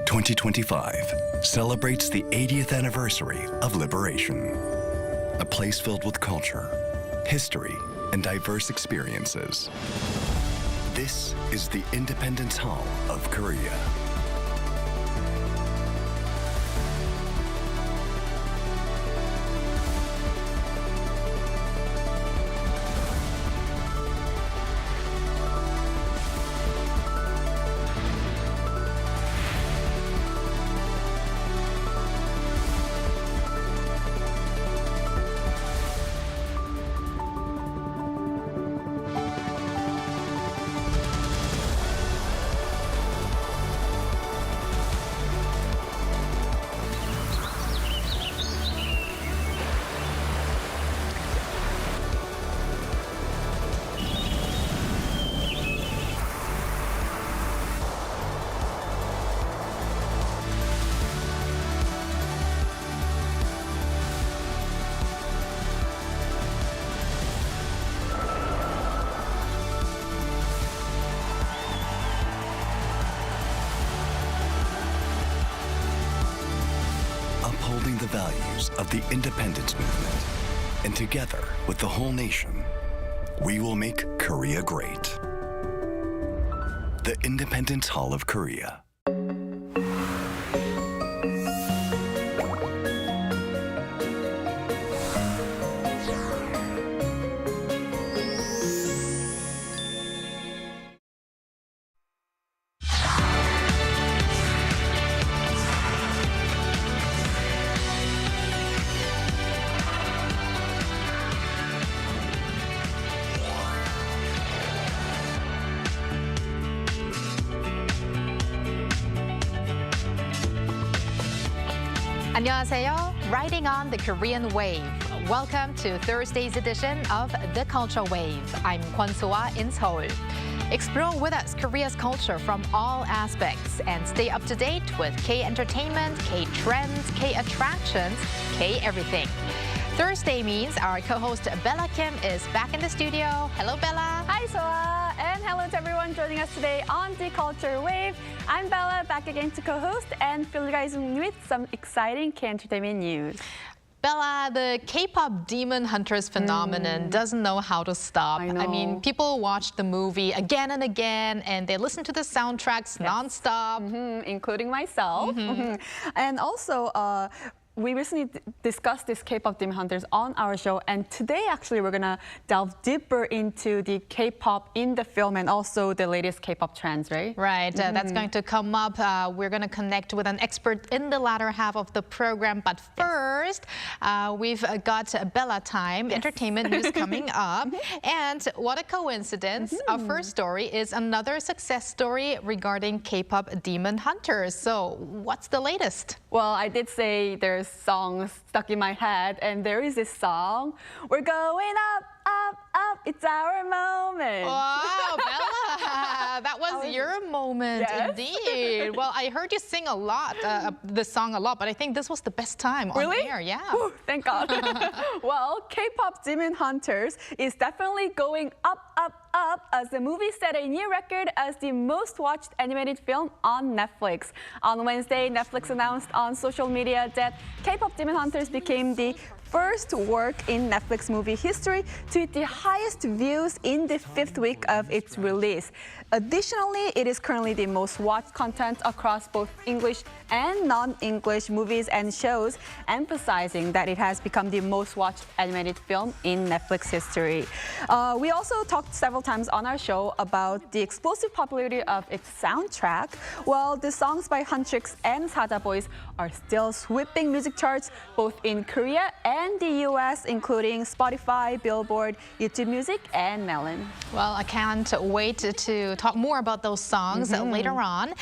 2025 celebrates the 80th anniversary of liberation. A place filled with culture, history, and diverse experiences. This is the Independence Hall of Korea. Upholding the values of the independence movement, and together with the whole nation, we will make Korea great. The Independence Hall of Korea. 안녕하세요. Riding on the Korean wave. Welcome to Thursday's edition of The Culture Wave. I'm Kwon So-ah in Seoul. Explore with us Korea's culture from all aspects and stay up to date with K-entertainment, K-trends, K-attractions, K-everything. Thursday means our co-host Bella Kim is back in the studio. Hello, Bella. Hi, So-ah, and hello to everyone joining us today on The Culture Wave. I'm Bella, back again to co-host and fill you guys with some exciting K-entertainment news. Bella, the K-pop Demon Hunters phenomenon doesn't know how to stop. I mean, people watch the movie again and again, and they listen to the soundtracks nonstop. Including myself. And also, we recently discussed this K-pop Demon Hunters on our show, and today actually we're gonna delve deeper into the K-pop in the film and also the latest K-pop trends, right? Right, that's going to come up. We're going to connect with an expert in the latter half of the program. But first, we've got Bella time, entertainment news coming up. And what a coincidence. Our first story is another success story regarding K-pop Demon Hunters. So what's the latest? Well, I did say there's songs stuck in my head, and there is this song, "We're going up, up, up, it's our moment." Wow, Bella, that was your moment indeed. Well, I heard you sing a lot, the song a lot, but I think this was the best time on air. Yeah. Whew, thank God. Well, K-pop Demon Hunters is definitely going up, up, up as the movie set a new record as the most watched animated film on Netflix. On Wednesday, Netflix announced on social media that K-pop Demon Hunters became the first work in Netflix movie history to hit the highest views in the 5th week of its release. Additionally, it is currently the most watched content across both English and non-English movies and shows, emphasizing that it has become the most watched animated film in Netflix history. We also talked several times on our show about the explosive popularity of its soundtrack. Well, the songs by Huntrix and Saja Boys are still sweeping music charts both in Korea and the US, including Spotify, Billboard, YouTube Music, and Melon. Well, I can't wait to talk more about those songs later on.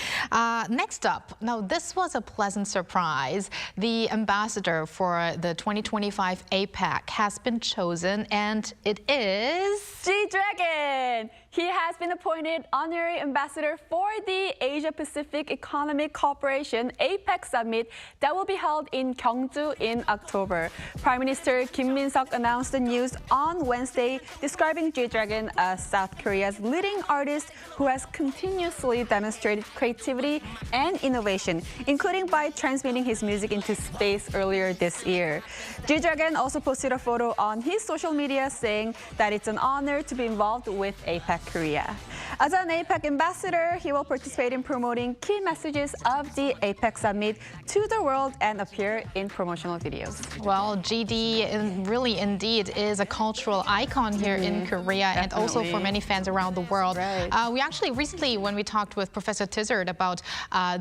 Next up, now this was a pleasant surprise. The ambassador for the 2025 APEC has been chosen, and it is G-Dragon! He has been appointed honorary ambassador for the Asia-Pacific Economic Cooperation APEC Summit that will be held in Gyeongju in October. Prime Minister Kim Min-seok announced the news on Wednesday, describing G-Dragon as South Korea's leading artist who has continuously demonstrated creativity and innovation, including by transmitting his music into space earlier this year. G-Dragon also posted a photo on his social media saying that it's an honor to be involved with APEC Korea. As an APEC ambassador, he will participate in promoting key messages of the APEC Summit to the world and appear in promotional videos. Well, GD really indeed is a cultural icon here in Korea and also for many fans around the world. Right. We actually recently, when we talked with Professor Tizard about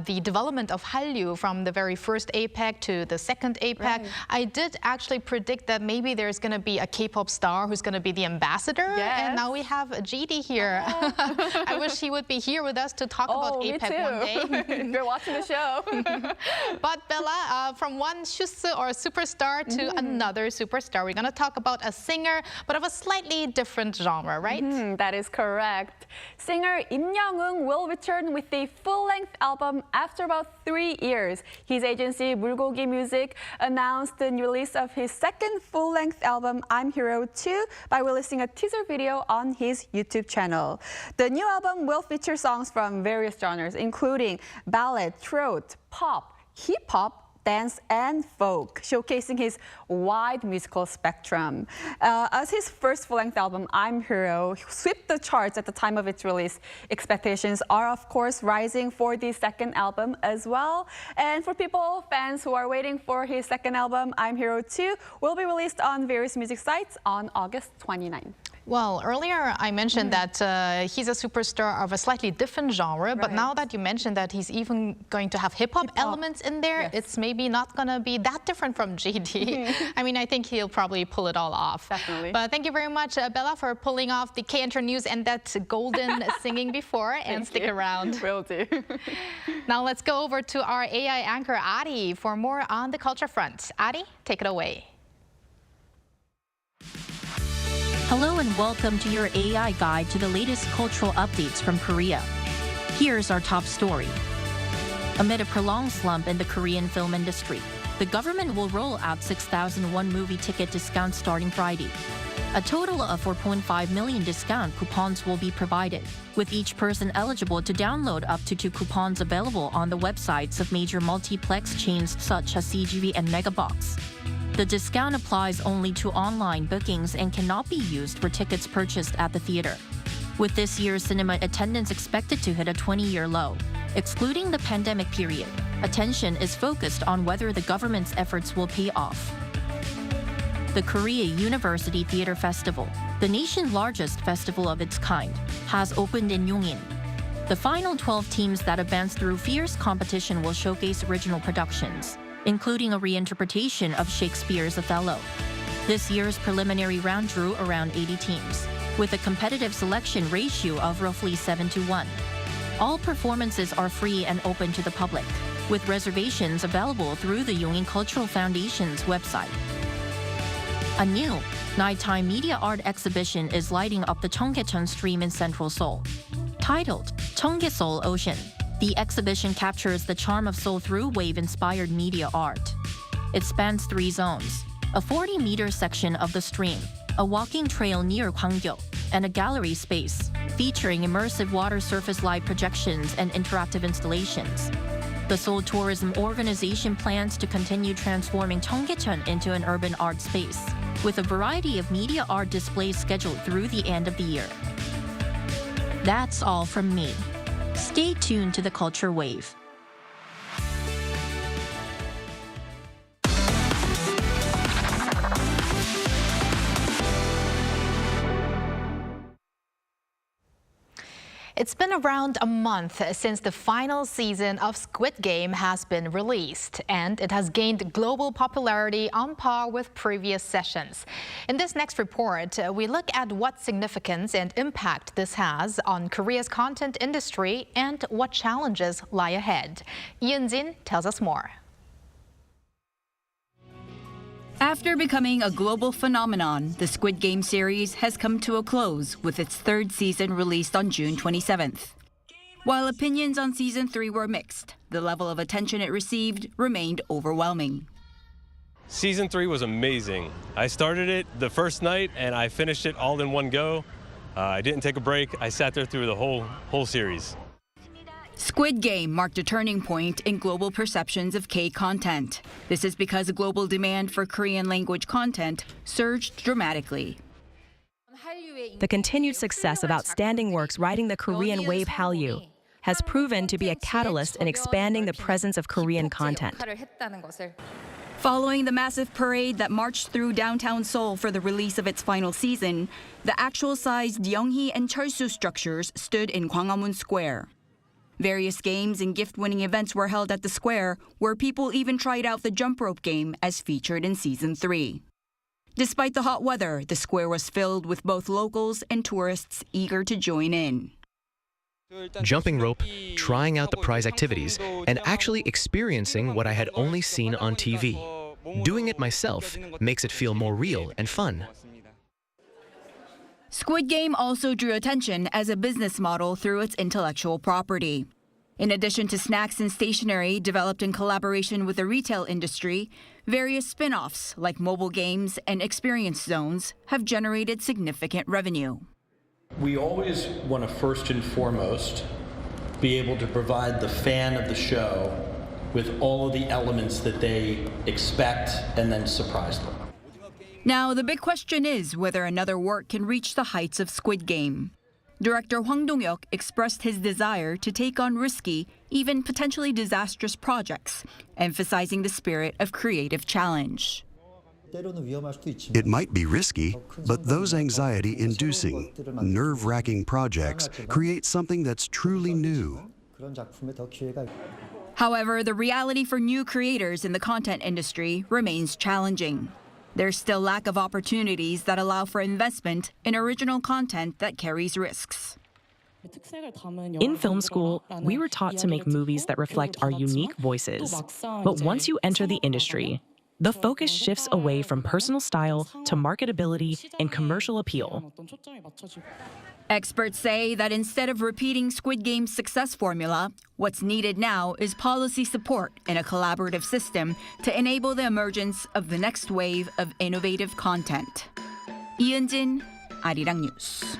the development of Hallyu from the very first APEC to the second APEC, I did actually predict that maybe there's going to be a K-pop star who's going to be the ambassador. And now we have GD here. I wish he would be here with us to talk about APEC one day. You're watching the show. But Bella, from one shusu or superstar to another superstar, we're going to talk about a singer, but of a slightly different genre, right? That is correct. Singer Im Young-eun will return with a full-length album after about 3 years. His agency Mulgogi Music announced the release of his second full-length album, I'm Hero 2, by releasing a teaser video on his YouTube channel. The new album will feature songs from various genres, including ballad, throat, pop, hip-hop, dance, and folk, showcasing his wide musical spectrum. As his first full-length album, I'm Hero, swept the charts at the time of its release. Expectations are, of course, rising for the second album as well. And for fans who are waiting for his second album, I'm Hero 2, will be released on various music sites on August 29. Well, earlier I mentioned that he's a superstar of a slightly different genre, but now that you mentioned that he's even going to have hip-hop elements in there, it's maybe not going to be that different from GD. I mean, I think he'll probably pull it all off. Definitely. But thank you very much, Bella, for pulling off the K-Enter news and that golden singing before, and stick around. Will do. Now let's go over to our AI anchor, Ari, for more on the culture front. Ari, take it away. Hello and welcome to your AI guide to the latest cultural updates from Korea. Here's our top story. Amid a prolonged slump in the Korean film industry, the government will roll out 6,001 movie ticket discounts starting Friday. A total of 4.5 million discount coupons will be provided, with each person eligible to download up to 2 coupons available on the websites of major multiplex chains such as CGV and Megabox. The discount applies only to online bookings and cannot be used for tickets purchased at the theater. With this year's cinema attendance expected to hit a 20-year low, excluding the pandemic period, Attention is focused on whether the government's efforts will pay off. The Korea University Theater Festival, the nation's largest festival of its kind, has opened in Yongin. The final 12 teams that advance through fierce competition will showcase original productions, including a reinterpretation of Shakespeare's Othello. This year's preliminary round drew around 80 teams, with a competitive selection ratio of roughly 7-1. All performances are free and open to the public, with reservations available through the Yongin Cultural Foundation's website. A new nighttime media art exhibition is lighting up the Cheonggyecheon stream in central Seoul. Titled Cheonggye Seoul Ocean, the exhibition captures the charm of Seoul through wave-inspired media art. It spans 3 zones: a 40-meter section of the stream, a walking trail near Gwanggyo, and a gallery space featuring immersive water surface light projections and interactive installations. The Seoul Tourism Organization plans to continue transforming Cheonggyecheon into an urban art space, with a variety of media art displays scheduled through the end of the year. That's all from me. Stay tuned to the Culture Wave. It's been around a month since the final season of Squid Game has been released, and it has gained global popularity on par with previous sessions. In this next report, we look at what significance and impact this has on Korea's content industry and what challenges lie ahead. Jin tells us more. After becoming a global phenomenon, the Squid Game series has come to a close with its 3rd season released on June 27th. While opinions on Season 3 were mixed, the level of attention it received remained overwhelming. Season 3 was amazing. I started it the first night and I finished it all in one go. I didn't take a break. I sat there through the whole series. Squid Game marked a turning point in global perceptions of K-content. This is because global demand for Korean language content surged dramatically. The continued success of outstanding works riding the Korean wave Hallyu has proven to be a catalyst in expanding the presence of Korean content. Following the massive parade that marched through downtown Seoul for the release of its final season, the actual-sized Yeonghi and Cheolsu structures stood in Gwanghwamun Square. Various games and gift-winning events were held at the square, where people even tried out the jump rope game as featured in Season 3. Despite the hot weather, the square was filled with both locals and tourists eager to join in. Jumping rope, trying out the prize activities, and actually experiencing what I had only seen on TV. Doing it myself makes it feel more real and fun. Squid Game also drew attention as a business model through its intellectual property. In addition to snacks and stationery developed in collaboration with the retail industry, various spin-offs like mobile games and experience zones have generated significant revenue. We always want to first and foremost be able to provide the fan of the show with all of the elements that they expect and then surprise them. Now, the big question is whether another work can reach the heights of Squid Game. Director Hwang Dong-hyuk expressed his desire to take on risky, even potentially disastrous projects, emphasizing the spirit of creative challenge. It might be risky, but those anxiety-inducing, nerve-wracking projects create something that's truly new. However, the reality for new creators in the content industry remains challenging. There's still lack of opportunities that allow for investment in original content that carries risks. In film school, we were taught to make movies that reflect our unique voices. But once you enter the industry, the focus shifts away from personal style to marketability and commercial appeal. Experts say that instead of repeating Squid Game's success formula, what's needed now is policy support and a collaborative system to enable the emergence of the next wave of innovative content. 이은진, Arirang News.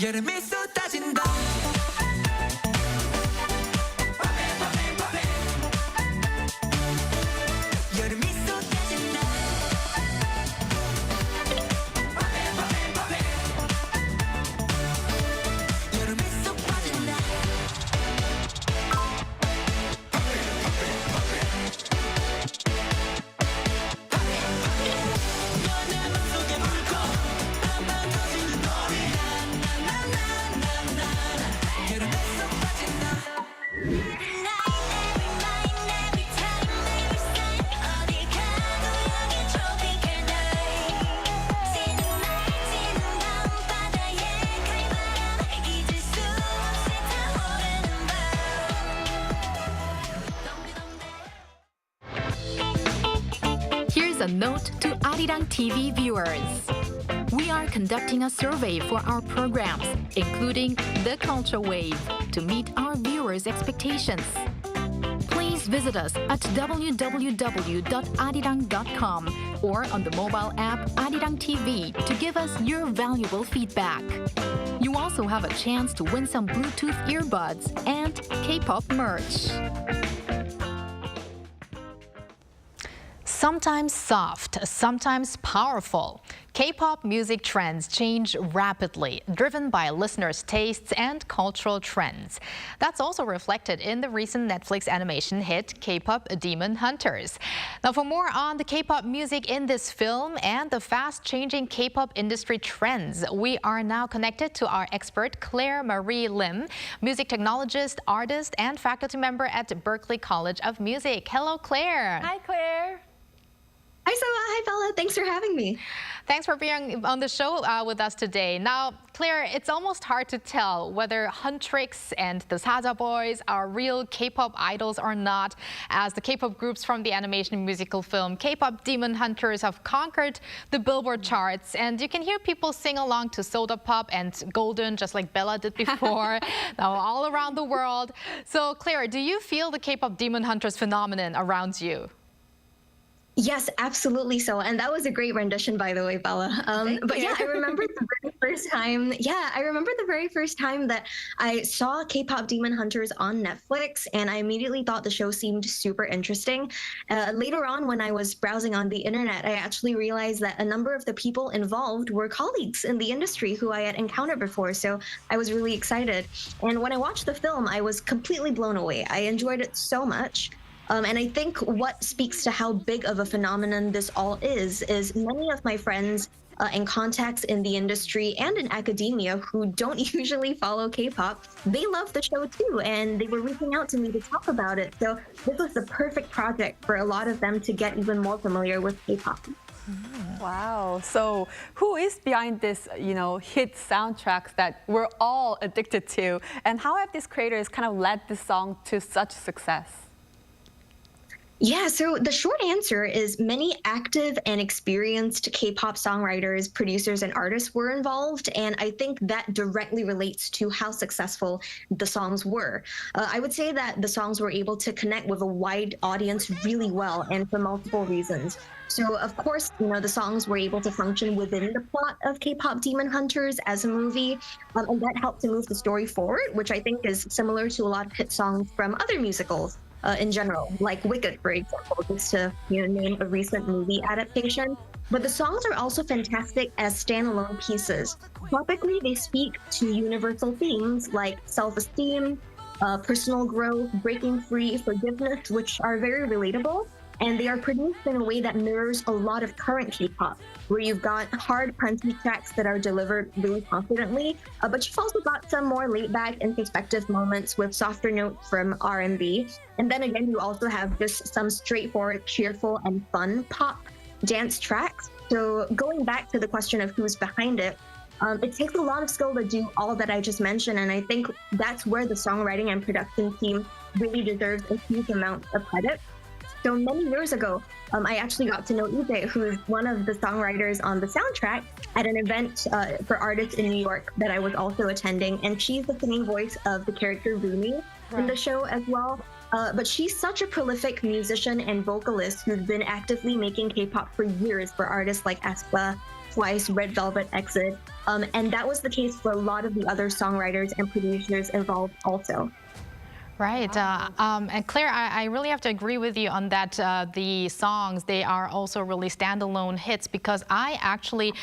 여름이 쏟아진다 여름이 쏟아진다 여름이 쏙 빠진다 너내 맘속에 불고 밤밤 터지는 너리 나나나나나나 여름이 쏙 빠진다 Here's a note to Arirang TV viewers. We are conducting a survey for our programs, including The Culture Wave, to meet our viewers' expectations. Please visit us at www.arirang.com or on the mobile app Arirang TV to give us your valuable feedback. You also have a chance to win some Bluetooth earbuds and K-pop merch. Sometimes soft, sometimes powerful. K-pop music trends change rapidly, driven by listeners' tastes and cultural trends. That's also reflected in the recent Netflix animation hit K-pop Demon Hunters. Now, for more on the K-pop music in this film and the fast-changing K-pop industry trends, we are now connected to our expert Claire Marie Lim, music technologist, artist, and faculty member at Berklee College of Music. Hello, Claire. Hi, Claire. Hi, Soa. Hi, Bella. Thanks for having me. Thanks for being on the show with us today. Now, Claire, it's almost hard to tell whether Huntrix and the Saja Boys are real K-pop idols or not, as the K-pop groups from the animation musical film K-pop Demon Hunters have conquered the Billboard charts, and you can hear people sing along to Soda Pop and Golden, just like Bella did before, now all around the world. So, Claire, do you feel the K-pop Demon Hunters phenomenon around you? Yes, absolutely so. And that was a great rendition, by the way, Bella. But yeah, I remember the very first time. Yeah, I remember the very first time that I saw K-pop Demon Hunters on Netflix, and I immediately thought the show seemed super interesting. Later on, when I was browsing on the internet, I actually realized that a number of the people involved were colleagues in the industry who I had encountered before. So I was really excited. And when I watched the film, I was completely blown away. I enjoyed it so much. And I think what speaks to how big of a phenomenon this all is many of my friends and contacts in the industry and in academia who don't usually follow K-pop, they love the show too, and they were reaching out to me to talk about it. So this was the perfect project for a lot of them to get even more familiar with K-pop. Wow. So who is behind this, hit soundtracks that we're all addicted to? And how have these creators kind of led this song to such success? Yeah, so the short answer is many active and experienced K-pop songwriters, producers, and artists were involved, and I think that directly relates to how successful the songs were. I would say that the songs were able to connect with a wide audience really well, and for multiple reasons. So, of course, the songs were able to function within the plot of K-pop Demon Hunters as a movie, and that helped to move the story forward, which I think is similar to a lot of hit songs from other musicals. In general, like Wicked, for example, just to name a recent movie adaptation. But the songs are also fantastic as standalone pieces. Topically, they speak to universal themes like self-esteem, personal growth, breaking free, forgiveness, which are very relatable. And they are produced in a way that mirrors a lot of current K-pop, where you've got hard, punchy tracks that are delivered really confidently, but you've also got some more laid-back, introspective moments with softer notes from R&B. And then again, you also have just some straightforward, cheerful, and fun pop dance tracks. So going back to the question of who's behind it, it takes a lot of skill to do all that I just mentioned, and I think that's where the songwriting and production team really deserves a huge amount of credit. So many years ago, I actually got to know Ije, who is one of the songwriters on the soundtrack, at an event for artists in New York that I was also attending. And she's the singing voice of the character Rumi in the show as well. But she's such a prolific musician and vocalist who's been actively making K-pop for years for artists like aespa, Twice, Red Velvet, Exit. And that was the case for a lot of the other songwriters and producers involved also. Right. And Claire, I really have to agree with you on that. The songs, they are also really standalone hits because I actually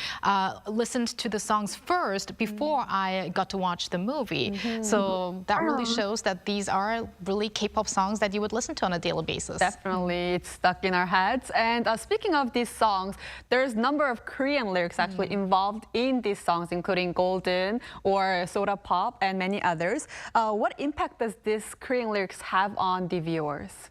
listened to the songs first before I got to watch the movie. So that really shows that these are really K-pop songs that you would listen to on a daily basis. Definitely, it's stuck in our heads. And speaking of these songs, there's a number of Korean lyrics actually involved in these songs, including Golden or Soda Pop and many others. What impact does this Korean lyrics have on the viewers?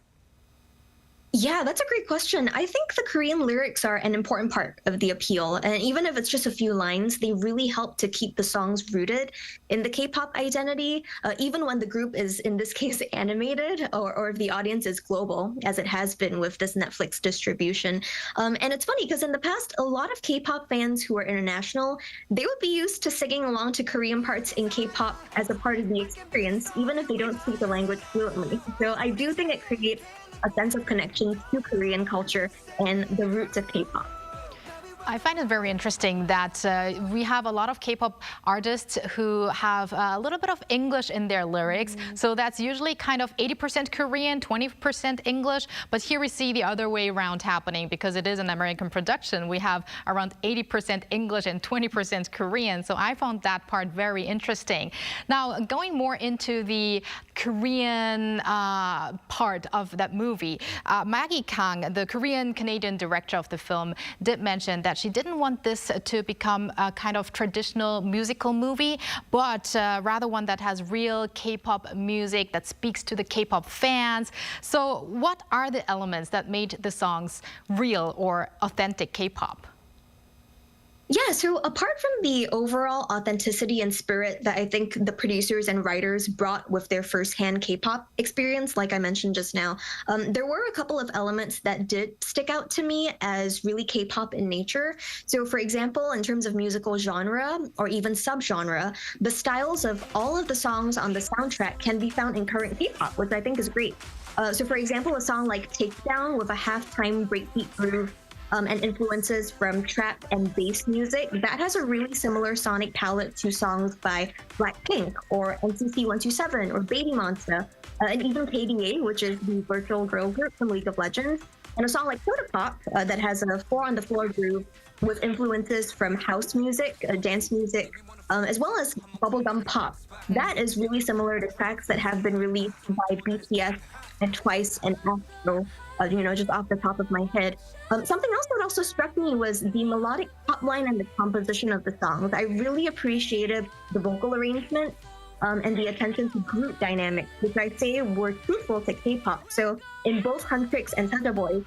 Yeah, that's a great question. I think the Korean lyrics are an important part of the appeal. And even if it's just a few lines, they really help to keep the songs rooted in the K-pop identity, even when the group is, in this case, animated or if the audience is global, as it has been with this Netflix distribution. And it's funny because in the past, a lot of K-pop fans who are international, they would be used to singing along to Korean parts in K-pop as a part of the experience, even if they don't speak the language fluently. So I do think it creates a sense of connection to Korean culture and the roots of K-pop. I find it very interesting that we have a lot of K-pop artists who have a little bit of English in their lyrics. So that's usually kind of 80% Korean, 20% English. But here we see the other way around happening because it is an American production. We have around 80% English and 20% Korean. So I found that part very interesting. Now, going more into the Korean part of that movie, Maggie Kang, the Korean-Canadian director of the film, did mention that she didn't want this to become a kind of traditional musical movie, but rather one that has real K-pop music that speaks to the K-pop fans. So what are the elements that made the songs real or authentic K-pop? Yeah, so apart from the overall authenticity and spirit that I think the producers and writers brought with their firsthand K-pop experience, like I mentioned just now, there were a couple of elements that did stick out to me as really K-pop in nature. So for example, in terms of musical genre or even subgenre, the styles of all of the songs on the soundtrack can be found in current K-pop, which I think is great. So for example, a song like Takedown with a halftime breakbeat groove and influences from trap and bass music, that has a really similar sonic palette to songs by Blackpink or NCT 127 or Baby Monster, and even KDA, which is the virtual girl group from League of Legends, and a song like Soda Pop that has a 4-on-the-floor groove with influences from house music, dance music, as well as bubblegum pop. That is really similar to tracks that have been released by BTS and Twice and Astro, just off the top of my head. Something else that also struck me was the melodic pop line and the composition of the songs. I really appreciated the vocal arrangement and the attention to group dynamics, which I say were truthful to K-pop. So in both Huntrix and Taebaek,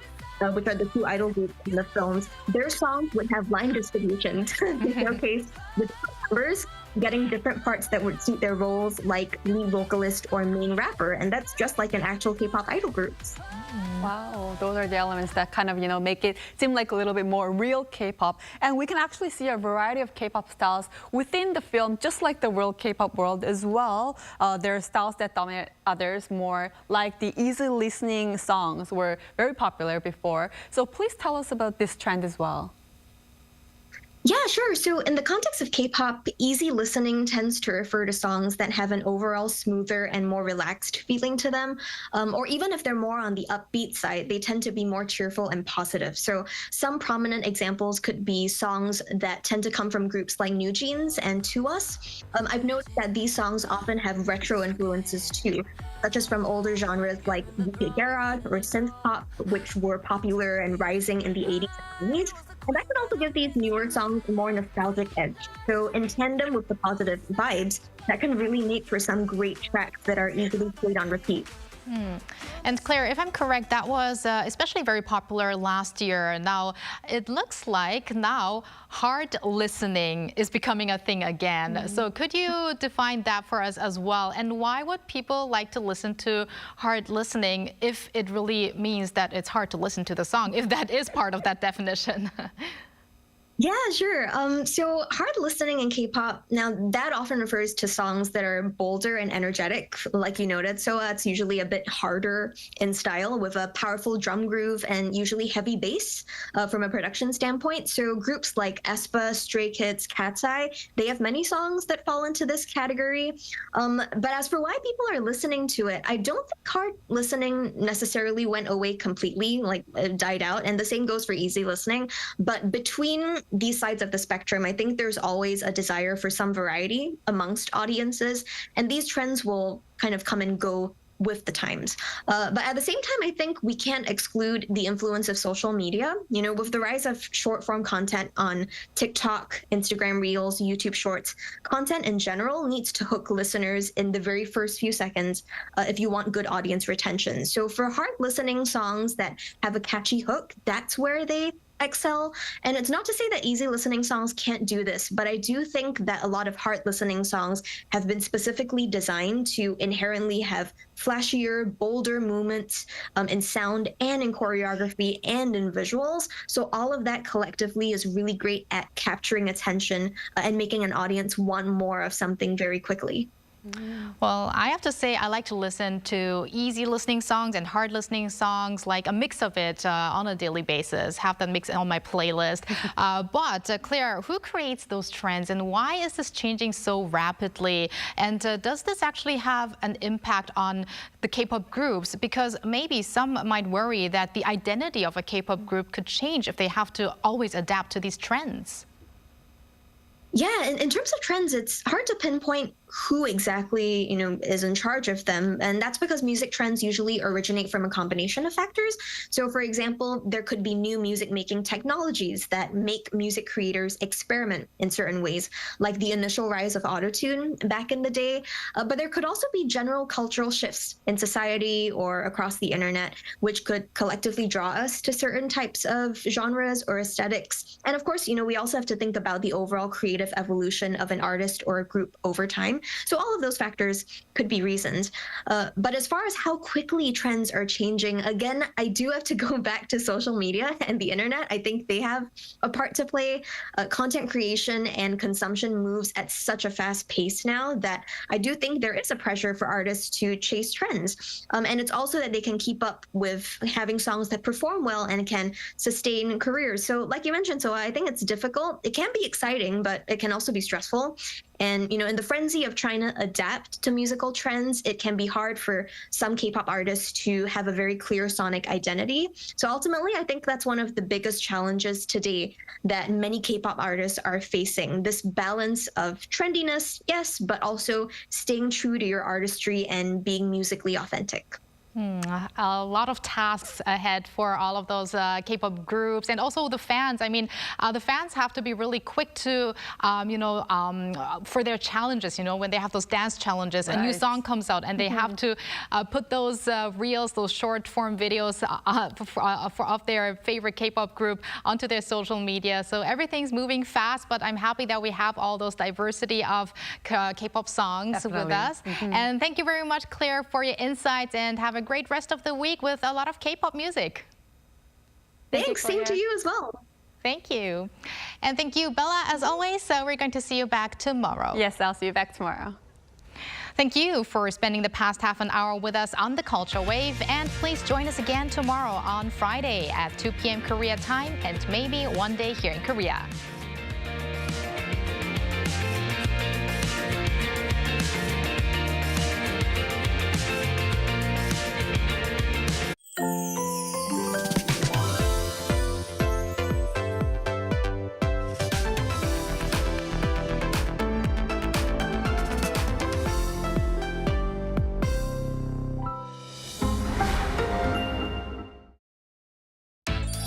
which are the two idol groups in the films, their songs would have line distributions to showcase the members getting different parts that would suit their roles, like lead vocalist or main rapper, and that's just like an actual K-pop idol groups. Wow, those are the elements that kind of, make it seem like a little bit more real K-pop. And we can actually see a variety of K-pop styles within the film, just like the real K-pop world as well. There are styles that dominate others more, like the easy listening songs were very popular before. So please tell us about this trend as well. Yeah, sure. So in the context of K-pop, easy listening tends to refer to songs that have an overall smoother and more relaxed feeling to them. Or even if they're more on the upbeat side, they tend to be more cheerful and positive. So some prominent examples could be songs that tend to come from groups like New Jeans and To Us. I've noticed that these songs often have retro influences too, such as from older genres like UK garage or synth pop, which were popular and rising in the 80s and 90s. And that could also give these newer songs a more nostalgic edge. So in tandem with the positive vibes, that can really make for some great tracks that are easily played on repeat. And Claire, if I'm correct, that was especially very popular last year. Now, it looks like now hard listening is becoming a thing again. So could you define that for us as well? And why would people like to listen to hard listening if it really means that it's hard to listen to the song, if that is part of that definition? Yeah, sure. So hard listening in K-pop, now that often refers to songs that are bolder and energetic, like you noted. So it's usually a bit harder in style with a powerful drum groove and usually heavy bass from a production standpoint. So groups like aespa, Stray Kids, Cat's Eye, they have many songs that fall into this category. But as for why people are listening to it, I don't think hard listening necessarily went away completely, like it died out. And the same goes for easy listening. But between these sides of the spectrum, I think there's always a desire for some variety amongst audiences, and these trends will kind of come and go with the times. But at the same time, I think we can't exclude the influence of social media. You know, with the rise of short form content on TikTok, Instagram Reels, YouTube Shorts, content in general needs to hook listeners in the very first few seconds if you want good audience retention. So for hard listening songs that have a catchy hook, that's where they excel. And it's not to say that easy listening songs can't do this, but I do think that a lot of hard listening songs have been specifically designed to inherently have flashier, bolder movements in sound and in choreography and in visuals. So all of that collectively is really great at capturing attention and making an audience want more of something very quickly. Well, I have to say I like to listen to easy listening songs and hard listening songs, like a mix of it on a daily basis, have that mix on my playlist. But Claire, who creates those trends and why is this changing so rapidly? And does this actually have an impact on the K-pop groups? Because maybe some might worry that the identity of a K-pop group could change if they have to always adapt to these trends. Yeah, in terms of trends, it's hard to pinpoint who exactly, is in charge of them. And that's because music trends usually originate from a combination of factors. So for example, there could be new music making technologies that make music creators experiment in certain ways, like the initial rise of autotune back in the day. But there could also be general cultural shifts in society or across the internet, which could collectively draw us to certain types of genres or aesthetics. And of course, we also have to think about the overall creative evolution of an artist or a group over time. So all of those factors could be reasons. But as far as how quickly trends are changing, again, I do have to go back to social media and the internet. I think they have a part to play. Content creation and consumption moves at such a fast pace now that I do think there is a pressure for artists to chase trends. And it's also that they can keep up with having songs that perform well and can sustain careers. So like you mentioned, so I think it's difficult. It can be exciting, but it can also be stressful. And, in the frenzy of trying to adapt to musical trends, it can be hard for some K-pop artists to have a very clear sonic identity. So ultimately, I think that's one of the biggest challenges today that many K-pop artists are facing. This balance of trendiness, yes, but also staying true to your artistry and being musically authentic. A lot of tasks ahead for all of those K-pop groups and also the fans. I mean, the fans have to be really quick to, for their challenges, when they have those dance challenges, a new song comes out and they have to put those reels, those short form videos of their favorite K-pop group onto their social media. So everything's moving fast, but I'm happy that we have all those diversity of K-pop songs with us. And thank you very much, Claire, for your insights, and have a great rest of the week with a lot of K-pop music. Thanks, same to you as well. Thank you. And thank you, Bella, as always. So we're going to see you back tomorrow. Yes, I'll see you back tomorrow. Thank you for spending the past half an hour with us on the Culture Wave. And please join us again tomorrow on Friday at 2 p.m. Korea time and maybe one day here in Korea.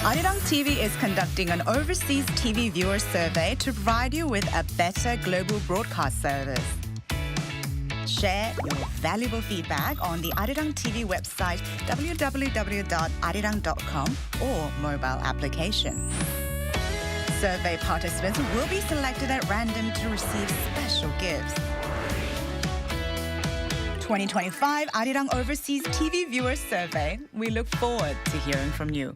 Arirang TV is conducting an overseas TV viewer survey to provide you with a better global broadcast service. Share your valuable feedback on the Arirang TV website www.arirang.com or mobile application. Survey participants will be selected at random to receive special gifts. 2025 Arirang Overseas TV Viewer Survey. We look forward to hearing from you.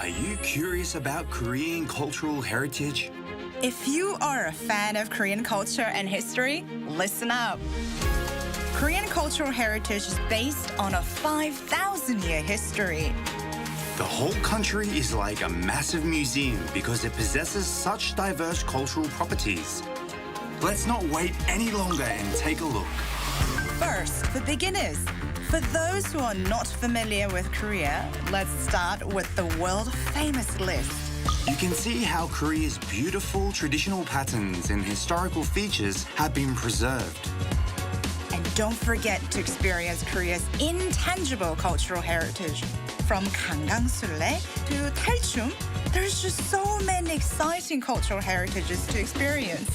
Are you curious about Korean cultural heritage? If you are a fan of Korean culture and history, listen up. Korean cultural heritage is based on a 5,000-year history. The whole country is like a massive museum because it possesses such diverse cultural properties. Let's not wait any longer and take a look. First, for beginners. For those who are not familiar with Korea, let's start with the world-famous list. You can see how Korea's beautiful traditional patterns and historical features have been preserved. And don't forget to experience Korea's intangible cultural heritage. From Gangang-sule to Taechum, there's just so many exciting cultural heritages to experience.